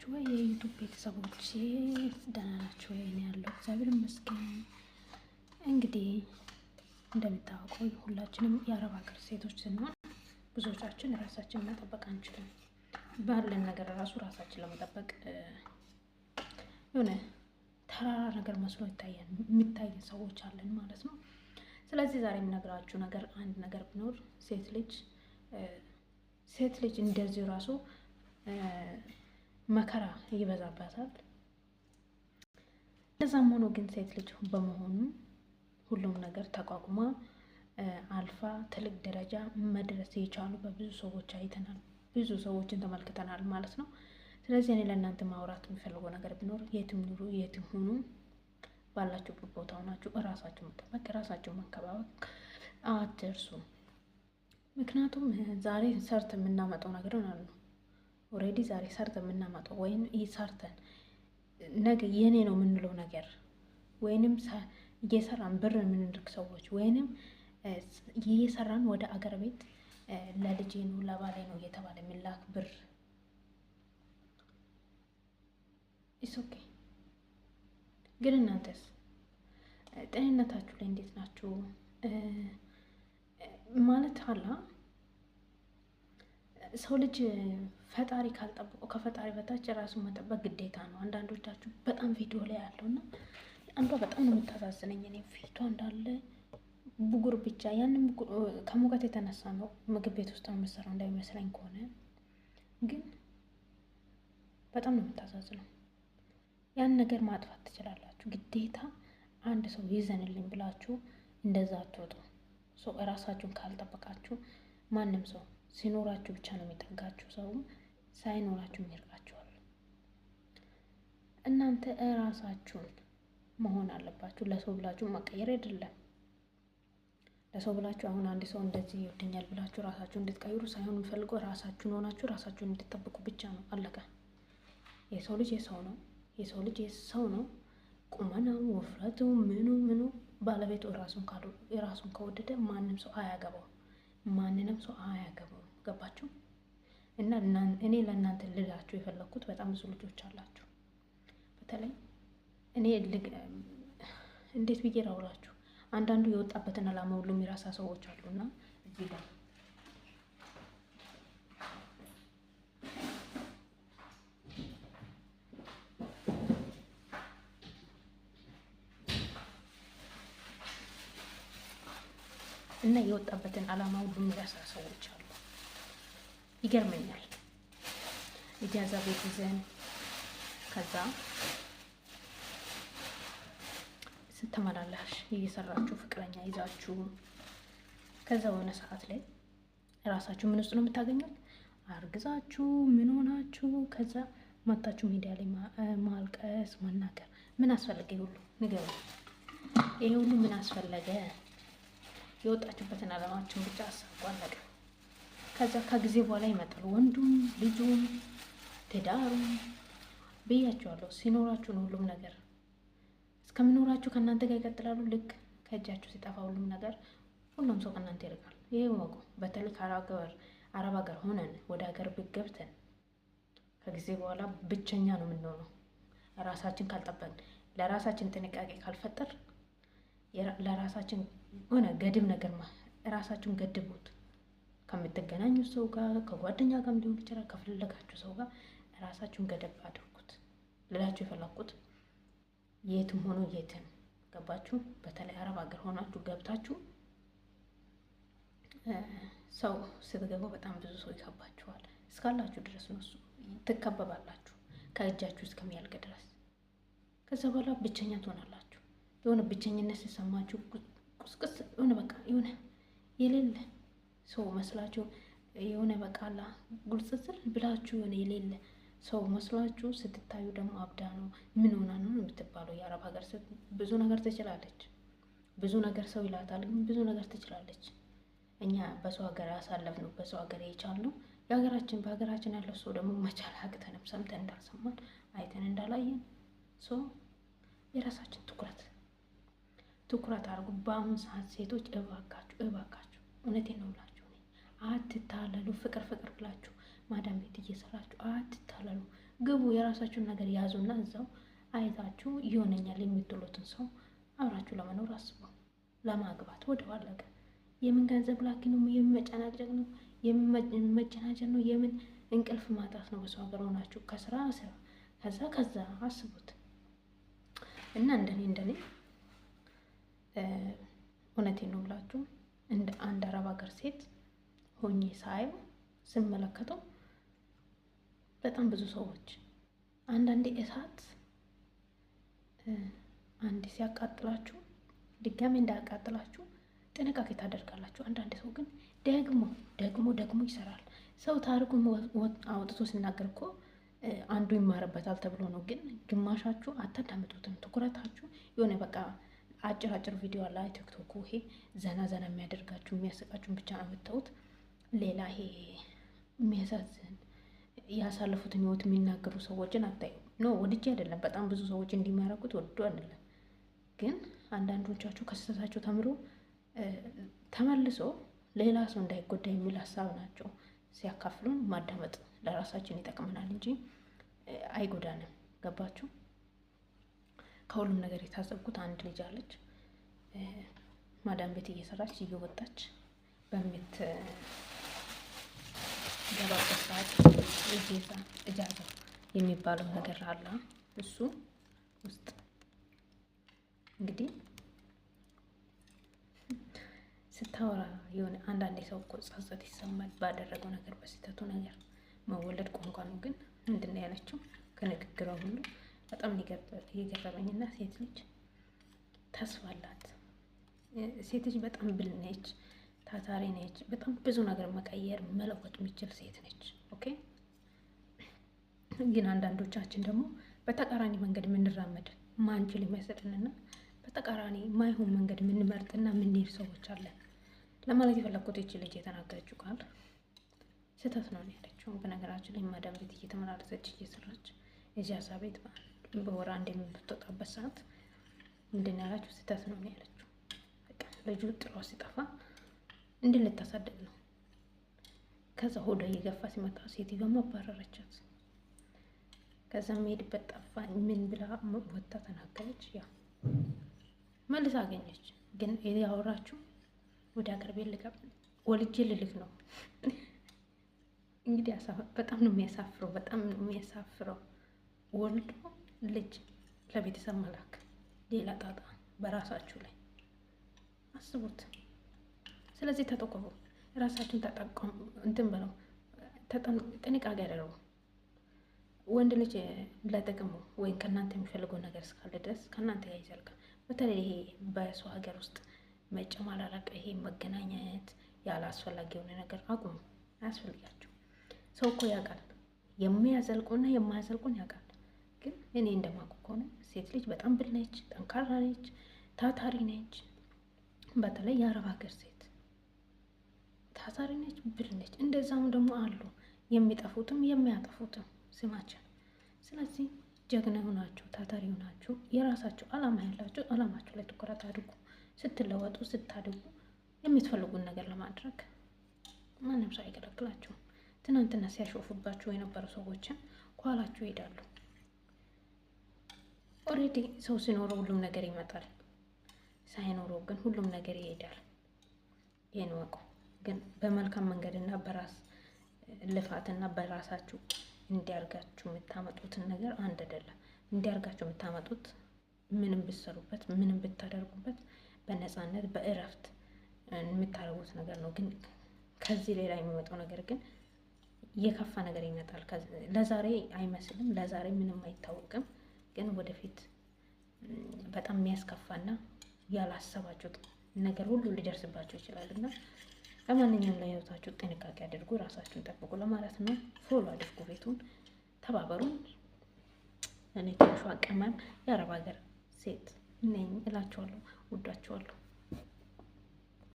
ናችሁ ወይ የዩቱብ ቤተሰቦች? ደህና ናችሁ ወይ? እኔ ያለው እግዚአብሔር ይመስገን። እንግዲህ እንደሚታወቀው ሁላችንም የአረብ ሀገር ሴቶች ስንሆን ብዙዎቻችን ራሳችንን መጠበቅ አንችልም። ባለን ነገር ራሱ ራሳችን ለመጠበቅ የሆነ ተራራ ነገር መስሎ የሚታይ ሰዎች አለን ማለት ነው። ስለዚህ ዛሬ የምነግራችሁ ነገር አንድ ነገር ቢኖር ሴት ልጅ እንደዚህ ራሱ መከራ ይበዛባታል። እንደዛም ሆኖ ግን ሴት ልጅ በመሆኑ ሁሉም ነገር ተቋቁማ አልፋ ትልቅ ደረጃ መድረስ የቻሉ በብዙ ሰዎች አይተናል፣ ብዙ ሰዎችን ተመልክተናል ማለት ነው። ስለዚህ እኔ ለእናንተ ማውራት የሚፈልገው ነገር ቢኖር የትም ኑሩ የትም ሁኑ ባላችሁበት ቦታ ሆናችሁ እራሳችሁ መጠበቅ እራሳችሁ መንከባከብ አትርሱ። ምክንያቱም ዛሬ ሰርት የምናመጣው ነገር ነው። ኦልሬዲ ዛሬ ሰርተ የምናመጣው ወይም ሰርተን ነገ የኔ ነው የምንለው ነገር ወይንም እየሰራን ብር የምንልክ ሰዎች ወይንም እየሰራን ወደ አገር ቤት ለልጄ ነው ለባሌ ነው እየተባለ የሚላክ ብር ኦኬ። ግን እናንተስ ጤንነታችሁ ላይ እንዴት ናችሁ? ማለት አላ ሰው ልጅ ፈጣሪ ካልጠበቀው ከፈጣሪ በታች ራሱን መጠበቅ ግዴታ ነው። አንዳንዶቻችሁ በጣም ቪዲዮ ላይ ያለውና አንዷ በጣም ነው የምታሳዝነኝ። እኔ ፊቷ እንዳለ ብጉር ብቻ ያንን ከሙቀት የተነሳ ነው ምግብ ቤት ውስጥ ነው የምትሰራው እንዳይመስለኝ ከሆነ ግን በጣም ነው የምታሳዝነው። ያን ነገር ማጥፋት ትችላላችሁ። ግዴታ አንድ ሰው ይዘንልኝ ብላችሁ እንደዛ አትወጡ። ሰው እራሳችሁን ካልጠበቃችሁ ማንም ሰው ሲኖራችሁ ብቻ ነው የሚጠጋችሁ፣ ሰው ሳይኖራችሁ ይርቃችኋል። እናንተ እራሳችሁን መሆን አለባችሁ። ለሰው ብላችሁ መቀየር አይደለም። ለሰው ብላችሁ አሁን አንድ ሰው እንደዚህ ይወደኛል ብላችሁ ራሳችሁን እንድትቀይሩ ሳይሆን የሚፈልገው ራሳችሁን ሆናችሁ ራሳችሁን እንድትጠብቁ ብቻ ነው። አለቀ። የሰው ልጅ የሰው ነው። የሰው ልጅ የሰው ነው። ቁመናው፣ ውፍረቱ፣ ምኑ ባለቤቱ ራሱን ከወደደ ማንም ሰው አያገባው፣ ማንንም ሰው አያገባው። ገባችሁ? እና እኔ ለእናንተ ልላችሁ የፈለኩት በጣም ብዙ ልጆች አላችሁ። በተለይ እኔ እንዴት ብዬ ላውራችሁ፣ አንዳንዱ የወጣበትን ዓላማ ሁሉ የሚረሳ ሰዎች አሉና እዚህ ጋር እና የወጣበትን ዓላማ ሁሉ የሚረሳ ሰዎች አሉ። ይገርመኛል። ኢጃዛ ቤት ይዘን ከዛ ስትመላላሽ እየሰራችሁ ፍቅረኛ ይዛችሁ ከዛ በሆነ ሰዓት ላይ ራሳችሁ ምን ውስጥ ነው የምታገኙት? አርግዛችሁ ምን ሆናችሁ ከዛ መታችሁ ሚዲያ ላይ ማልቀስ መናገር። ምን አስፈለገ? ሁሉ ንገሩ። ይሄ ሁሉ ምን አስፈለገ? የወጣችበትን ዓላማችን ብቻ አሳቡ፣ አለቀ። ከዛ ከጊዜ በኋላ ይመጣል ወንዱም ልጁም ትዳሩም። ብያችኋለሁ፣ ሲኖራችሁ ነው ሁሉም ነገር። እስከሚኖራችሁ ከእናንተ ጋር ይቀጥላሉ። ልክ ከእጃችሁ ሲጠፋ ሁሉም ነገር ሁሉም ሰው ከእናንተ ይርቃል። ይሄ ወቁ። በተለይ አረብ ሀገር ሆነን ወደ ሀገር ቤት ገብተን ከጊዜ በኋላ ብቸኛ ነው የምንሆነው። ራሳችን ካልጠበቅን፣ ለራሳችን ጥንቃቄ ካልፈጠር ለራሳችን ሆነ ገድብ ነገር ራሳችሁን ገድቡት። ከምትገናኙ ሰው ጋር ከጓደኛ ጋር ሊሆን ይችላል፣ ከፈለጋችሁ ሰው ጋር ራሳችሁን ገደብ አድርጉት ልላችሁ የፈለኩት። የትም ሆኖ የትም ገባችሁ። በተለይ አረብ ሀገር ሆናችሁ ገብታችሁ ሰው ስትገቡ በጣም ብዙ ሰው ይከባችኋል። እስካላችሁ ድረስ ነው እሱ ትከበባላችሁ ከእጃችሁ እስከሚያልቅ ድረስ። ከዛ በኋላ ብቸኛ ትሆናላችሁ። የሆነ ብቸኝነት ሲሰማችሁ ቁስቁስ የሆነ በቃ የሆነ የሌለ ሰው መስላችሁ የሆነ በቃላ ጉልጽጽር ብላችሁ የሆነ የሌለ ሰው መስሏችሁ ስትታዩ ደግሞ አብዳ ነው ምን ሆና ነው የምትባለው። የአረብ ሀገር ብዙ ነገር ትችላለች፣ ብዙ ነገር ሰው ይላታል፣ ግን ብዙ ነገር ትችላለች። እኛ በሰው ሀገር ያሳለፍነው በሰው ሀገር የቻልነው በሀገራችን ያለው ሰው ደግሞ መቻል አቅተንም ሰምተን እንዳልሰማን አይተን እንዳላየን ሰው የራሳችን ትኩረት አድርጉ። በአሁን ሰዓት ሴቶች እባካችሁ እውነቴን ነው ብላችሁ አትታለሉ። ፍቅር ብላችሁ ማዳም ቤት እየሰራችሁ አትታለሉ። ግቡ፣ የራሳችሁን ነገር ያዙና እዛው አይታችሁ ይሆነኛል የምትሉትን ሰው አብራችሁ ለመኖር አስቡ። ለማግባት ወደ ዋለቀ የምን ገንዘብ ላኪ ነው? የምን መጨናጨቅ ነው? የምን መጨናጨቅ ነው? የምን እንቅልፍ ማጣት ነው? በሰው ሀገር ሆናችሁ ከስራ ከዛ አስቡት። እና እንደኔ እውነቴን ነው ብላችሁ እንደ አንድ አረብ ሀገር ሴት ሆኜ ሳየው ስመለከተው በጣም ብዙ ሰዎች አንዳንዴ እሳት አንዴ ሲያቃጥላችሁ ድጋሜ እንዳያቃጥላችሁ ጥንቃቄ ታደርጋላችሁ። አንዳንድ ሰው ግን ደግሞ ይሰራል። ሰው ታሪኩን አውጥቶ ሲናገር እኮ አንዱ ይማርበታል ተብሎ ነው። ግን ግማሻችሁ አታዳምጡትም። ትኩረታችሁ የሆነ በቃ አጭር ቪዲዮ አለ ቲክቶክ፣ ይሄ ዘና የሚያደርጋችሁ የሚያስቃችሁን ብቻ ነው የምታዩት። ሌላ ይሄ የሚያሳዝን ያሳለፉትን ህይወት የሚናገሩ ሰዎችን አታዩ። ኖ ወድጄ አይደለም። በጣም ብዙ ሰዎች እንዲማረኩት ወዶ አይደለም። ግን አንዳንዶቻችሁ ከስህተታቸው ተምሮ ተመልሶ ሌላ ሰው እንዳይጎዳ የሚል ሀሳብ ናቸው ሲያካፍሉን ማዳመጥ ለራሳችን ይጠቅመናል እንጂ አይጎዳንም። ገባችሁ? ከሁሉም ነገር የታዘብኩት አንድ ልጅ አለች፣ ማዳም ቤት እየሰራች እየወጣች በምትገባበት ሰዓት እጃዛ የሚባለው ነገር አለ። እሱ ውስጥ እንግዲህ ስታወራ የሆነ አንዳንዴ ሰው እኮ ጸጸት ይሰማል ባደረገው ነገር፣ በስህተቱ ነገር። መወለድ ቋንቋ ነው። ግን ምንድን ነው ያለችው? ከንግግሯ ሁሉ በጣም የገረመኝና ሴት ልጅ ተስፋ አላት። ሴት ልጅ በጣም ብል ነች፣ ታታሪ ነች። በጣም ብዙ ነገር መቀየር መለወጥ የሚችል ሴት ነች። ኦኬ። ግን አንዳንዶቻችን ደግሞ በተቃራኒ መንገድ የምንራመድ ማንችል የሚያስጥንና በተቃራኒ ማይሆን መንገድ የምንመርጥና የምንሄድ ሰዎች አለን። ለማለት የፈለኩት ይቺ ልጅ የተናገረችው ቃል ስህተት ነው ያለችው። በነገራችን ላይ ማዳም ቤት እየተመላለሰች እየሰራች የጃዛ ቤት በወር አንድ የምትወጣበት ሰዓት ምንድን ነው ያላችሁ? ስህተት ነው ያለችው። በቃ ልጁ ጥሏ ሲጠፋ እንዲህ ልታሳደግ ነው። ከዛ ሆዷ እየገፋ ሲመጣ ሴትዮዋ ማባረረቻት። ከዛ መሄድበት ጠፋኝ ምን ብላ ወጥታ ተናገረች። ያ መልስ አገኘች። ግን ያወራችሁ ወደ ሀገር ቤት ልገባ ወልጄ ልልክ ነው። እንግዲህ በጣም ነው የሚያሳፍረው፣ በጣም ነው የሚያሳፍረው። ወልዶ ልጅ ለቤተሰብ መላክ ሌላ ጣጣ በራሳችሁ ላይ አስቡት። ስለዚህ ተጠቆሙ፣ ራሳችሁን ተጠቀሙ፣ እንትን ብለው ጥንቃቄ ያደርጉ። ወንድ ልጅ ለጥቅሙ ወይም ከእናንተ የሚፈልገው ነገር እስካለ ድረስ ከእናንተ ጋር ይዘልቃል። በተለይ ይሄ በሰው ሀገር ውስጥ መጨማላለቅ፣ ይሄ መገናኘት ያለ አስፈላጊ የሆነ ነገር አቁሙ። አያስፈልጋችሁ። ሰው እኮ ያውቃል፣ የሚያዘልቁና የማያዘልቁን ያውቃል። ግን እኔ እንደማውቀው ከሆነ ሴት ልጅ በጣም ብል ነች፣ ጠንካራ ነች፣ ታታሪ ነች። በተለይ የአረብ ሀገር ሴት ታታሪ ነች፣ ብል ነች። እንደዛም ደግሞ አሉ የሚጠፉትም የሚያጠፉትም ስማችን። ስለዚህ ጀግና ሆናችሁ ታታሪ ሆናችሁ የራሳችሁ አላማ ያላችሁ አላማችሁ ላይ ትኩረት አድርጉ። ስትለወጡ ስታድጉ የምትፈልጉን ነገር ለማድረግ ማንም ሰው አይከለክላችሁም። ትናንትና ሲያሾፉባችሁ የነበሩ ሰዎችን ከኋላችሁ ይሄዳሉ። ኦልሬዲ ሰው ሲኖረው ሁሉም ነገር ይመጣል፣ ሳይኖረው ግን ሁሉም ነገር ይሄዳል። ይሄን ወቁ። ግን በመልካም መንገድና በራስ ልፋትና በራሳችሁ እንዲያርጋችሁ የምታመጡትን ነገር አንድ አይደለም። እንዲያርጋችሁ የምታመጡት ምንም ብትሰሩበት ምንም ብታደርጉበት በነፃነት በእረፍት የምታደርጉት ነገር ነው። ግን ከዚህ ሌላ የሚመጣው ነገር ግን የከፋ ነገር ይመጣል። ለዛሬ አይመስልም፣ ለዛሬ ምንም አይታወቅም። ግን ወደፊት በጣም የሚያስከፋና ያላሰባችሁት ነገር ሁሉ ሊደርስባችሁ ይችላል እና ለማንኛውም ለህይወታችሁ ጥንቃቄ አድርጉ፣ ራሳችሁን ጠብቁ ለማለት ነው። ፎሎ አድርጉ፣ ቤቱን ተባበሩን። እኔ ትንሿ ቅመም የአረብ ሀገር ሴት ነኝ እላችኋለሁ። ውዳችኋለሁ።